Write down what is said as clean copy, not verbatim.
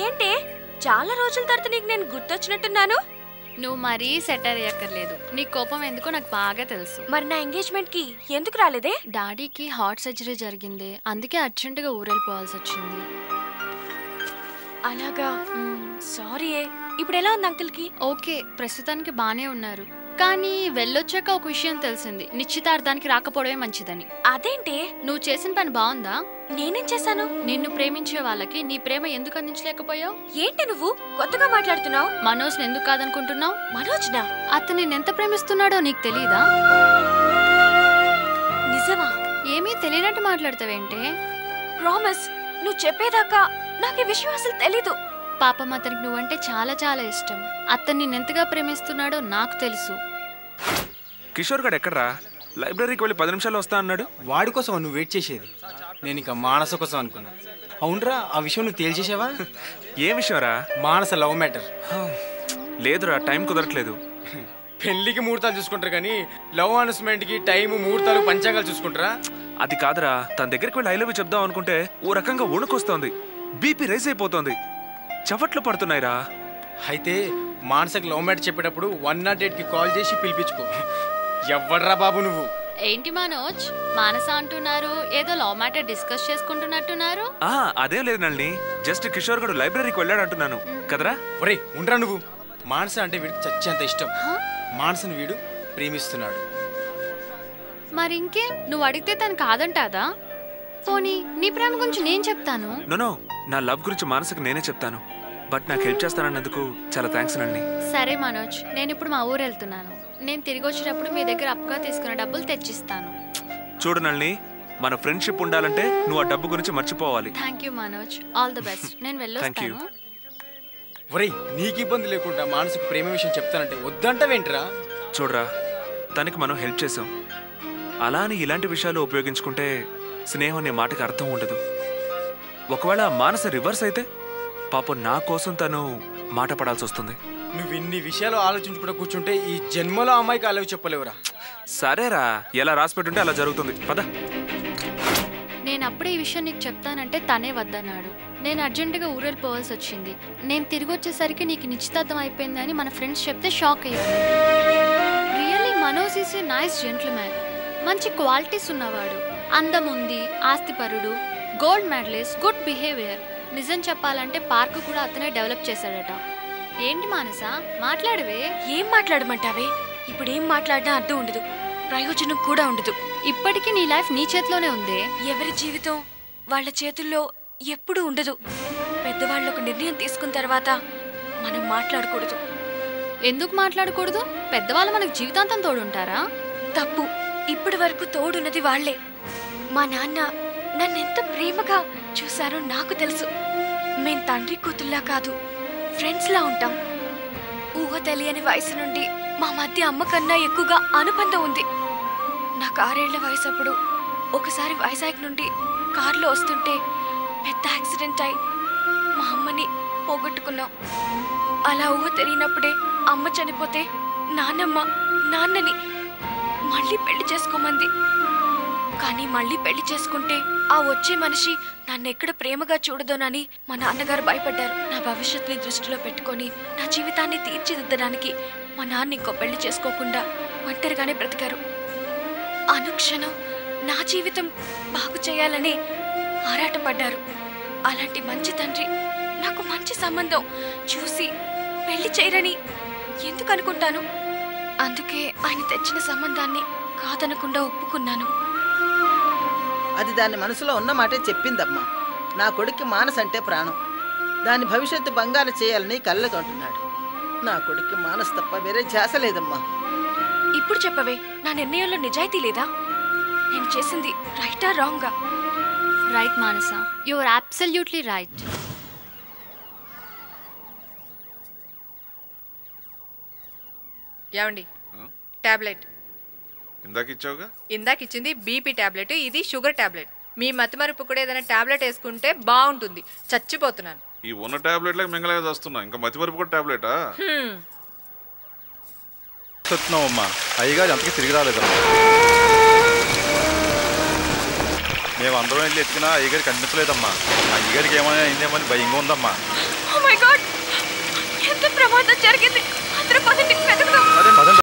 ఏంటి చాలా రోజుల తర్వాత నీకు నేను గుర్తొచ్చినట్టున్నాను? నువ్వు మరీ సెటర్ అయ్యక్కర్లేదు. నీ కోపం ఎందుకో నాకు బాగా తెలుసు. మరి నా ఎంగేజ్మెంట్ కి ఎందుకు రాలేదే? డాడీకి హార్ట్ సర్జరీ జరిగింది, అందుకే అర్జెంటుగా ఊరెళ్ళిపోవాల్సి వచ్చింది. అలాగా, సారీ. ఇప్పుడు ఎలా ఉంది అంకుల్ కి? ఓకే, ప్రస్తుతానికి బానే ఉన్నారు. కానీ వెళ్ళొచ్చాక ఒక విషయం తెలిసింది, నిశ్చితార్థానికి రాకపోవడమే మంచిదని. అదేంటి? నువ్వు చేసిన పని బాగుందా? నేనేం చేశాను? నిన్ను ప్రేమించే వాళ్ళకి నీ ప్రేమ ఎందుకు అందించలేకపోయావు? ఏంటి నువ్వు కొత్తగా మాట్లాడుతున్నావు? మనోజ్ ఎందుకు కాదనుకుంటున్నావు? మనోజ్నా? అతను నిన్నెంత ప్రేమిస్తున్నాడో నీకు తెలీదా? నిజమా? ఏమీ తెలియనట్టు మాట్లాడతావేంటే? ప్రామిస్, నువ్వు చెప్పేదాకా నాకు ఈ విషయం అసలు తెలీదు. పాపం, అతనికి నువ్వంటే చాలా చాలా ఇష్టం. అతన్ని నిన్నెంతగా ప్రేమిస్తున్నాడో నాకు తెలుసు. కిషోర్ గడు ఎక్కడ్రా? లైబ్రరీకి వెళ్ళి 10 నిమిషాలు వస్తా అన్నాడు. వాడి కోసం నువ్వు వెయిట్ చేసేది? నేను ఇక మానస కోసం అనుకున్నా. అవునరా, ఆ విషయం నువ్వు తేల్చేసావా? ఏ విషయం రా? మానస లవ్ మ్యాటర్. లేదురా, టైం కుదరట్లేదు. పెళ్లికి ముహూర్తాలు చూసుకుంటారు కానీ లవ్ అనౌన్స్మెంట్ కి టైం, ముహూర్తాలు, పంచాంగాలు చూసుకుంటారా? అది కాదురా, తన దగ్గరికి వెళ్ళి ఐ లవ్ యూ చెప్దాం అనుకుంటే ఓ రకంగా వణుకొస్తోంది, బీపీ రైస్ అయిపోతోంది, చవట్లు పడుతున్నాయిరా. అయితే మానసకి లవ్ మ్యాటర్ చెప్పేటప్పుడు 108కి కాల్ చేసి పిలిపించుకో. ఎవ్వడ్రా బాబు నువ్వు? ఏంటి మనోజ్, మానస అంటున్నారు, ఏదో లవ్ మ్యాటర్ డిస్కస్ చేసుకుంటున్నట్టున్నారు. అదేం లేదు నల్ని, జస్ట్ కిషోర్ గడు లైబ్రరీకి వెళ్ళాడు అంటున్నాను కదరా. ఒరే ఉండరా నువ్వు. మానస అంటే వీడికి చచ్చేంత ఇష్టం. మానసని వీడు ప్రేమిస్తున్నాడు. మరి ఇంకే, నువ్వు అడిగితే తను కాదంటాదా? పోనీ నీ ప్రేమ గురించి నేను చెప్తాను. నో, నా లవ్ గురించి మానసకి నేనే చెప్తాను. బట్ నాకు హెల్ప్ చేస్తానన్నందుకు చాలా థ్యాంక్స్ నల్ని. సరే మనోజ్, నేను ఇప్పుడు మా ఊరు వెళ్తున్నాను. నేను తిరిగి వచ్చినప్పుడు మీ దగ్గర అప్పుగా తీసుకున్న డబ్బులు తెచ్చిస్తాను. చూడు నల్ని, మన ఫ్రెండ్షిప్ ఉండాలంటే నువ్వు ఆ డబ్బు గురించి మర్చిపోవాలి. Thank you Manoj, all the best. నేను వెళ్ళొస్తాను. ఒరేయ్, నీకు ఇబ్బంది లేకుండా మానసిక ప్రేమ విషయం చెప్తానంటే వద్దంటావేంట్రా? చూడరా, తనకి మనం హెల్ప్ చేసాం, అలా అని ఇలాంటి విషయాలు ఉపయోగించుకుంటే స్నేహం అనే మాటకి అర్థం ఉండదు. ఒకవేళ మానస రివర్స్ అయితే పాపం నా కోసం తను మాట పడాల్సి వస్తుంది. నువ్వు ఇన్ని విషయాలు ఆలోచించుకుంటూ కూర్చుంటే ఈ జన్మలో అమ్మాయికి అలవి చెప్పలేవురా. సరేరా, ఎలా రాసి పెట్టుంటే అలా జరుగుతుంది, పద. నేను అప్పుడే ఈ విషయం నీకు చెప్తానంటే తనే వద్దన్నాడు. నేను అర్జెంటుగా ఊరెళ్ళిపోవాల్సి వచ్చింది. నేను తిరిగి వచ్చేసరికి నీకు నిశ్చితార్థం అయిపోయిందని మన ఫ్రెండ్స్ చెప్తే షాక్ అయ్యాను. Really Manoj is a nice gentleman. మంచి క్వాలిటీస్ ఉన్నవాడు, అందం ఉంది, ఆస్తిపరుడు, గోల్డ్ మెడలిస్ట్, గుడ్ బిహేవియర్. నిజం చెప్పాలంటే పార్క్ కూడా అతనే డెవలప్ చేశాడట. ఏంటి మానస, మాట్లాడవే. ఏం మాట్లాడమంటావే? ఇప్పుడు ఏం మాట్లాడినా అర్థం ఉండదు, ప్రయోజనం కూడా ఉండదు. ఇప్పటికీ నీ లైఫ్ నీ చేతిలోనే ఉంది. ఎవరి జీవితం వాళ్ళ చేతుల్లో ఎప్పుడూ ఉండదు. పెద్దవాళ్ళు ఒక నిర్ణయం తీసుకున్న తర్వాత మనం మాట్లాడకూడదు. ఎందుకు మాట్లాడకూడదు? పెద్దవాళ్ళు మనకు జీవితాంతం తోడుంటారా? తప్పు. ఇప్పటి వరకు తోడున్నది వాళ్లే. మా నాన్న నన్నెంత ప్రేమగా చూశారో నాకు తెలుసు. మేం తండ్రి కూతుల్లా కాదు, ఫ్రెండ్స్లా ఉంటాం. ఊహ తెలియని వయసు నుండి మా మధ్య అమ్మ కన్నా ఎక్కువగా అనుబంధం ఉంది. నాకు 6 ఏళ్ల వయసు అప్పుడు ఒకసారి వైజాగ్ నుండి కారులో వస్తుంటే పెద్ద యాక్సిడెంట్ అయి మా అమ్మని పోగొట్టుకున్నాం. అలా ఊహ తెలియనప్పుడే అమ్మ చనిపోతే నాన్నమ్మ నాన్నని మళ్ళీ పెళ్లి చేసుకోమంది. కానీ మళ్ళీ పెళ్లి చేసుకుంటే ఆ వచ్చే మనిషి నన్నెక్కడ ప్రేమగా చూడదోనని మా నాన్నగారు భయపడ్డారు. నా భవిష్యత్తుని దృష్టిలో పెట్టుకొని నా జీవితాన్ని తీర్చిదిద్దడానికి మా నాన్న ఇంకో పెళ్లి చేసుకోకుండా ఒంటరిగానే బ్రతికారు. అనుక్షణం నా జీవితం బాగు చేయాలని ఆరాటపడ్డారు. అలాంటి మంచి తండ్రి నాకు మంచి సంబంధం చూసి పెళ్లి చేయరని ఎందుకు అనుకుంటాను? అందుకే ఆయన తెచ్చిన సంబంధాన్ని కాదనకుండా ఒప్పుకున్నాను. అది దాని మనసులో ఉన్న మాటే చెప్పిందమ్మా. నా కొడుక్కి మానస అంటే ప్రాణం, దాని భవిష్యత్తు బంగారు చేయాలని కళ్ళకు అంటున్నాడు. నా కొడుక్కి మానస తప్ప వేరే ధ్యాస లేదమ్మా. ఇప్పుడు చెప్పవే, నా నిర్ణయంలో నిజాయితీ లేదా? నేను చేసింది రైటా రాంగా? Right Manasa, you are absolutely right. ఏమండి, టాబ్లెట్ ఇందాక ఇచ్చావుగా? ఇందాక ఇచ్చింది బీపీ టాబ్లెట్, ఇది షుగర్ టాబ్లెట్. మీ మతిమరుపు కూడా ఏదైనా టాబ్లెట్ వేసుకుంటే బాగుంటుంది. చచ్చిపోతున్నాను. ఈ ఉన్న టాబ్లెట్లకు మింగలేక వస్తున్నా, ఇంకా మతిమరుపు కూడా టాబ్లెటా? చెప్తున్నావమ్మా, అయ్యగారు ఎంతకీ తిరిగి రాలేదమ్మా. మేమందరం వెళ్ళి ఎత్తుకున్నా అయ్యగారికి కనిపించలేదమ్మా. అయ్యగారికి ఏమైనా అయిందేమని భయంగా ఉందమ్మా. ఓ మై గాడ్, ఎంత ప్రమాదం జరిగింది! అందరూ పదండి.